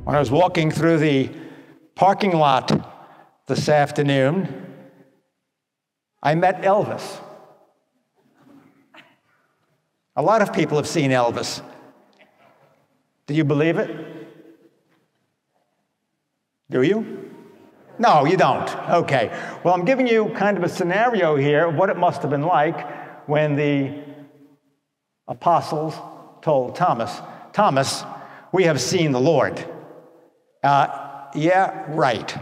When I was walking through the parking lot this afternoon, I met Elvis. A lot of people have seen Elvis. Do you believe it? Do you? No, you don't. Okay. Well, I'm giving you kind of a scenario here of what it must have been like when the apostles told Thomas, Thomas, we have seen the Lord. Yeah, right.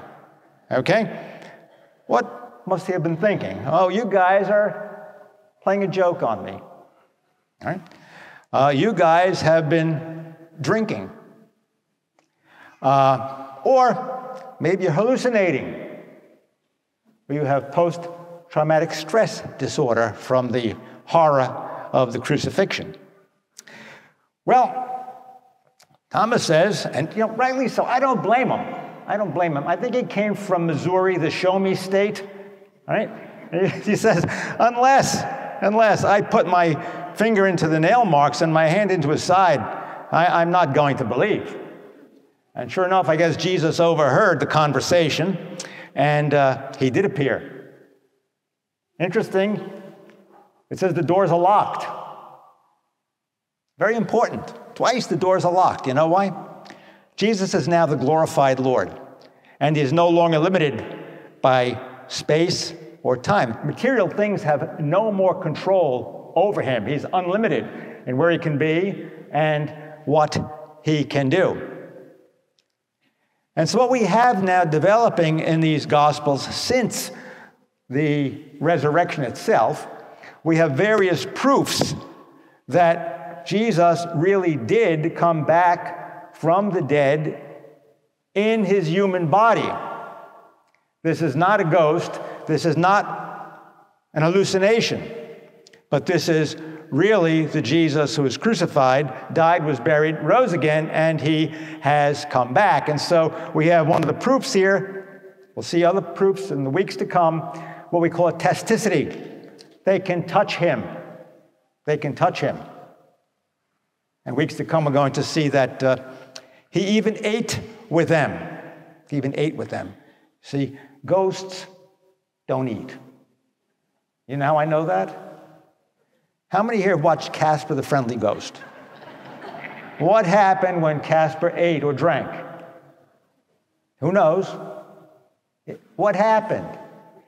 Okay? What must he have been thinking? Oh, you guys are playing a joke on me. All right? You guys have been drinking. Or maybe you're hallucinating. Or you have post-traumatic stress disorder from the horror of the crucifixion. Well, Thomas says, and rightly so, I don't blame him. I don't blame him. I think he came from Missouri, the show-me state, right? He says, unless I put my finger into the nail marks and my hand into his side, I'm not going to believe. And sure enough, I guess Jesus overheard the conversation, and he did appear. Interesting. It says the doors are locked. Very important. Twice the doors are locked. You know why? Jesus is now the glorified Lord, and he is no longer limited by space or time. Material things have no more control over him. He's unlimited in where he can be and what he can do. And so what we have now developing in these Gospels since the resurrection itself, we have various proofs that Jesus really did come back from the dead in his human body. This is not a ghost. This is not an hallucination. But this is really the Jesus who was crucified, died, was buried, rose again, and he has come back. And so we have one of the proofs here. We'll see other proofs in the weeks to come, what we call testicity. They can touch him. They can touch him. And weeks to come, we're going to see that he even ate with them. He even ate with them. See, ghosts don't eat. You know how I know that? How many here have watched Casper the Friendly Ghost? What happened when Casper ate or drank? Who knows? What happened?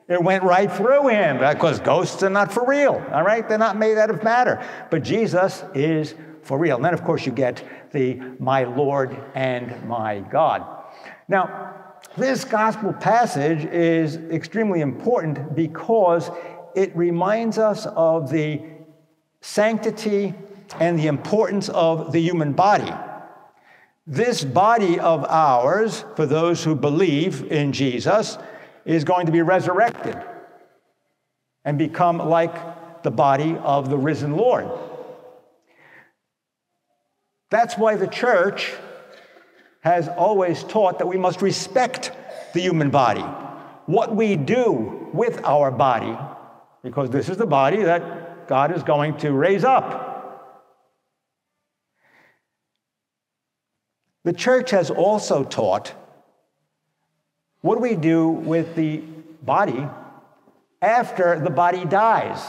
It went right through him, because ghosts are not for real, all right? They're not made out of matter. But Jesus is for real. And then, of course, you get the my Lord and my God. Now, this gospel passage is extremely important because it reminds us of the sanctity and the importance of the human body. This body of ours, for those who believe in Jesus, is going to be resurrected and become like the body of the risen Lord. That's why the church has always taught that we must respect the human body, what we do with our body, because this is the body that God is going to raise up. The church has also taught what do we do with the body after the body dies.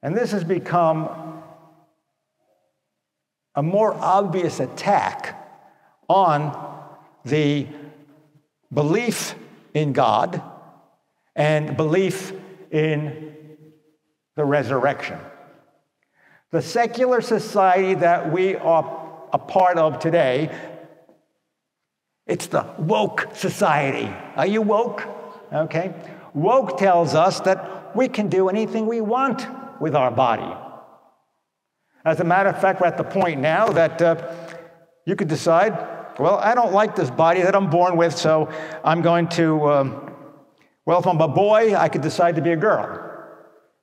And this has become a more obvious attack on the belief in God and belief in the resurrection. The secular society that we are a part of today, it's the woke society. Are you woke? Okay. Woke tells us that we can do anything we want with our body. As a matter of fact, we're at the point now that you could decide, well, I don't like this body that I'm born with, so I'm going to, well, if I'm a boy, I could decide to be a girl.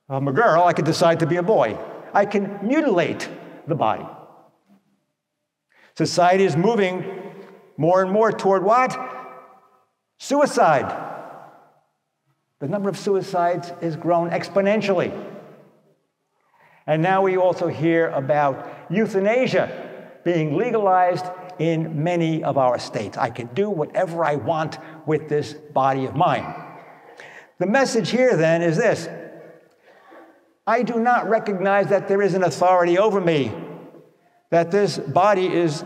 If I'm a girl, I could decide to be a boy. I can mutilate the body. Society is moving more and more toward what? Suicide. The number of suicides has grown exponentially. And now we also hear about euthanasia being legalized in many of our states. I can do whatever I want with this body of mine. The message here then is this: I do not recognize that there is an authority over me, that this body is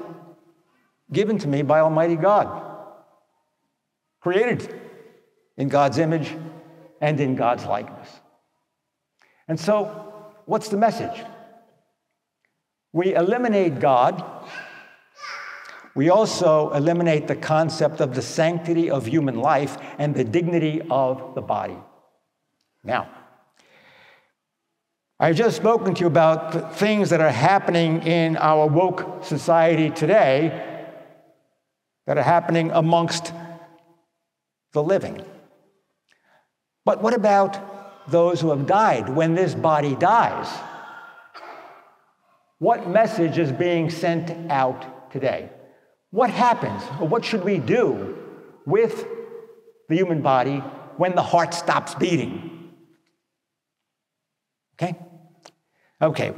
given to me by Almighty God, created in God's image and in God's likeness. And so, what's the message? We eliminate God. We also eliminate the concept of the sanctity of human life and the dignity of the body. Now, I've just spoken to you about the things that are happening in our woke society today, that are happening amongst the living. But what about those who have died? When this body dies, what message is being sent out today? What happens, or what should we do with the human body when the heart stops beating? Okay.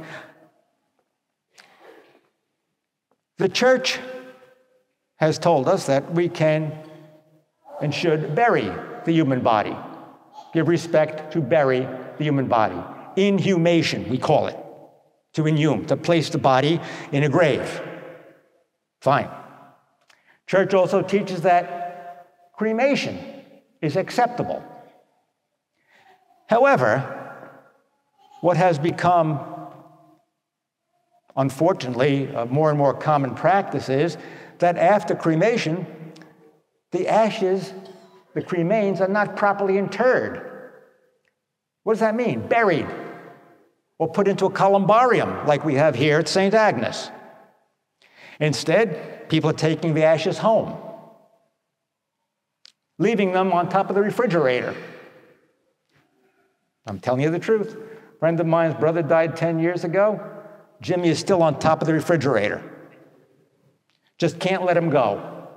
The church has told us that we can and should bury the human body, give respect to bury the human body. Inhumation, we call it, to inhume, to place the body in a grave. Fine. Church also teaches that cremation is acceptable. However, what has become, unfortunately, a more and more common practice is that after cremation, the ashes, the cremains, are not properly interred. What does that mean? Buried, or put into a columbarium like we have here at St. Agnes. Instead, people are taking the ashes home, leaving them on top of the refrigerator. I'm telling you the truth. A friend of mine's brother died 10 years ago. Jimmy is still on top of the refrigerator. Just can't let him go.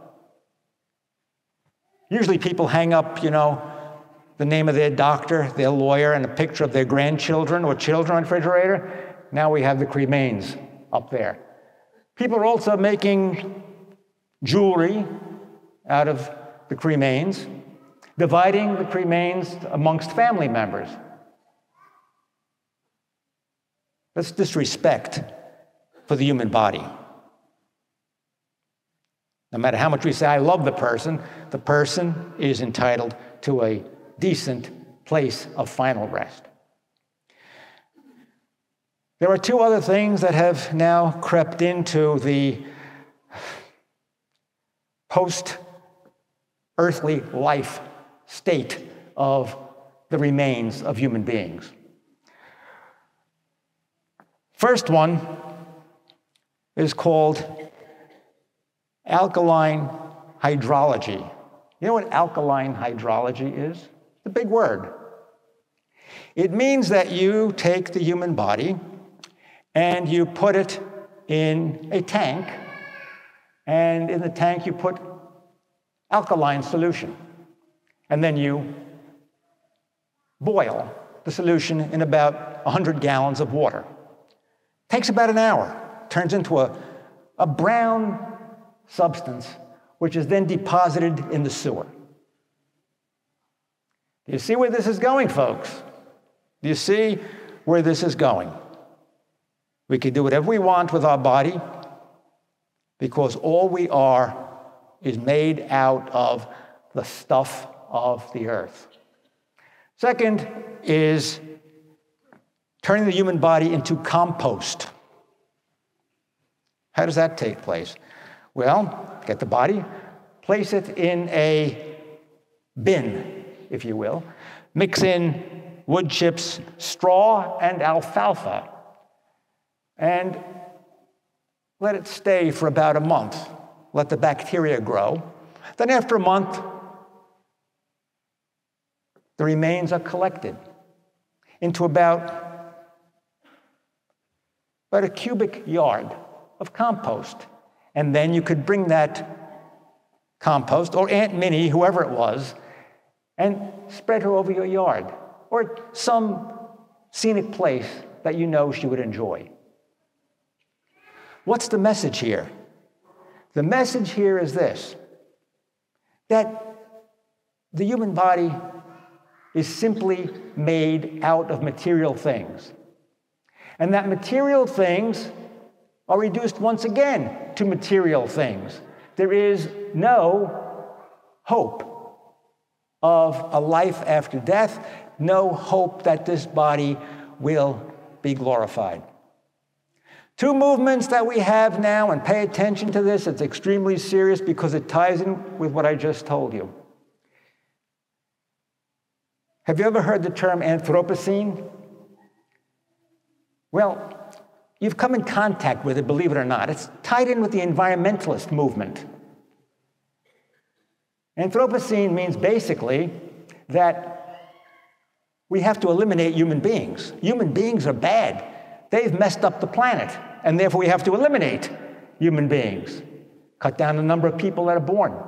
Usually people hang up, the name of their doctor, their lawyer, and a picture of their grandchildren or children on the refrigerator. Now we have the cremains up there. People are also making jewelry out of the cremains, dividing the cremains amongst family members. That's disrespect for the human body. No matter how much we say, I love the person is entitled to a decent place of final rest. There are two other things that have now crept into the post-earthly life state of the remains of human beings. First one is called alkaline hydrology. You know what alkaline hydrology is? It's a big word. It means that you take the human body and you put it in a tank, and in the tank you put alkaline solution, and then you boil the solution in about 100 gallons of water. Takes about an hour, turns into a brown substance, which is then deposited in the sewer. Do you see where this is going, folks? Do you see where this is going? We can do whatever we want with our body because all we are is made out of the stuff of the earth. Second is turning the human body into compost. How does that take place? Well, get the body, place it in a bin, if you will, mix in wood chips, straw, and alfalfa, and let it stay for about a month. Let the bacteria grow. Then after a month, the remains are collected into about a cubic yard of compost. And then you could bring that compost, or Aunt Minnie, whoever it was, and spread her over your yard, or some scenic place that you know she would enjoy. What's the message here? The message here is this, that the human body is simply made out of material things. And that material things are reduced once again to material things. There is no hope of a life after death, no hope that this body will be glorified. Two movements that we have now, and pay attention to this, it's extremely serious because it ties in with what I just told you. Have you ever heard the term Anthropocene? Well, you've come in contact with it, believe it or not. It's tied in with the environmentalist movement. Anthropocene means basically that we have to eliminate human beings. Human beings are bad. They've messed up the planet, and therefore we have to eliminate human beings. Cut down the number of people that are born.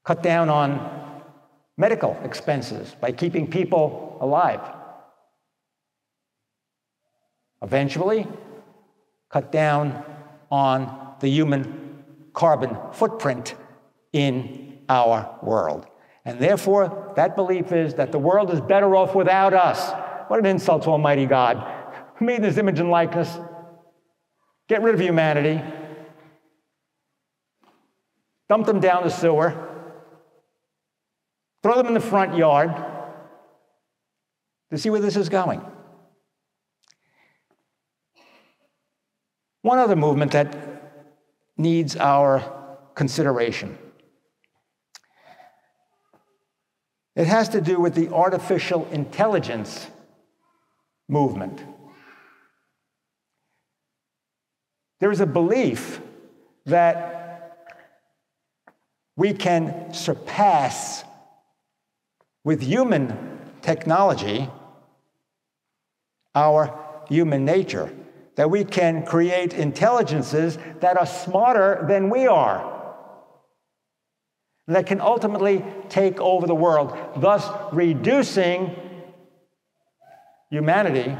Cut down on medical expenses by keeping people alive. Eventually, cut down on the human carbon footprint in our world. And therefore, that belief is that the world is better off without us. What an insult to Almighty God, who made in His image and likeness. Get rid of humanity. Dump them down the sewer. Throw them in the front yard. To see where this is going. One other movement that needs our consideration. It has to do with the artificial intelligence movement. There is a belief that we can surpass with human technology our human nature, that we can create intelligences that are smarter than we are, that can ultimately take over the world, thus reducing humanity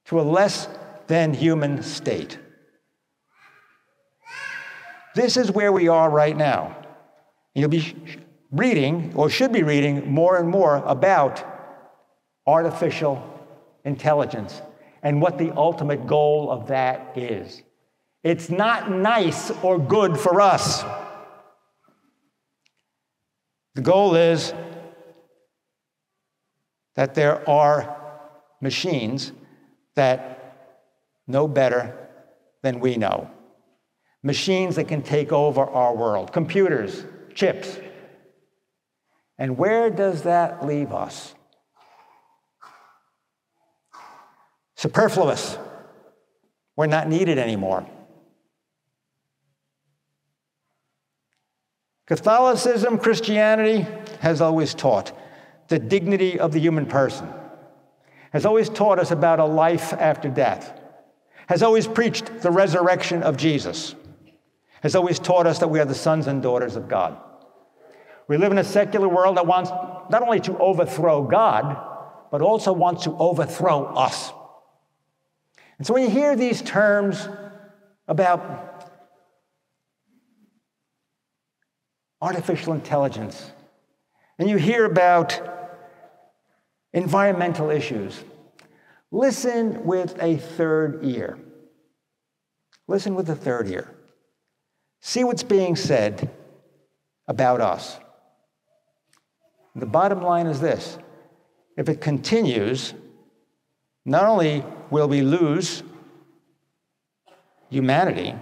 to a less than human state. This is where we are right now. You'll be reading, or should be reading, more and more about artificial intelligence and what the ultimate goal of that is. It's not nice or good for us. The goal is that there are machines that know better than we know. Machines that can take over our world. Computers, chips. And where does that leave us? Superfluous. We're not needed anymore. Catholicism, Christianity, has always taught the dignity of the human person, has always taught us about a life after death, has always preached the resurrection of Jesus, has always taught us that we are the sons and daughters of God. We live in a secular world that wants not only to overthrow God, but also wants to overthrow us. And so when you hear these terms about artificial intelligence, and you hear about environmental issues, listen with a third ear. Listen with a third ear. See what's being said about us. The bottom line is this: if it continues, not only will we lose humanity,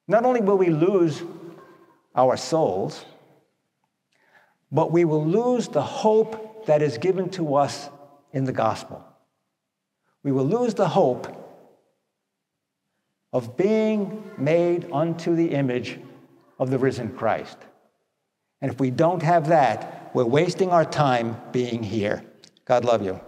not only will we lose our souls, but we will lose the hope that is given to us in the gospel. We will lose the hope of being made unto the image of the risen Christ. And if we don't have that, we're wasting our time being here. God love you.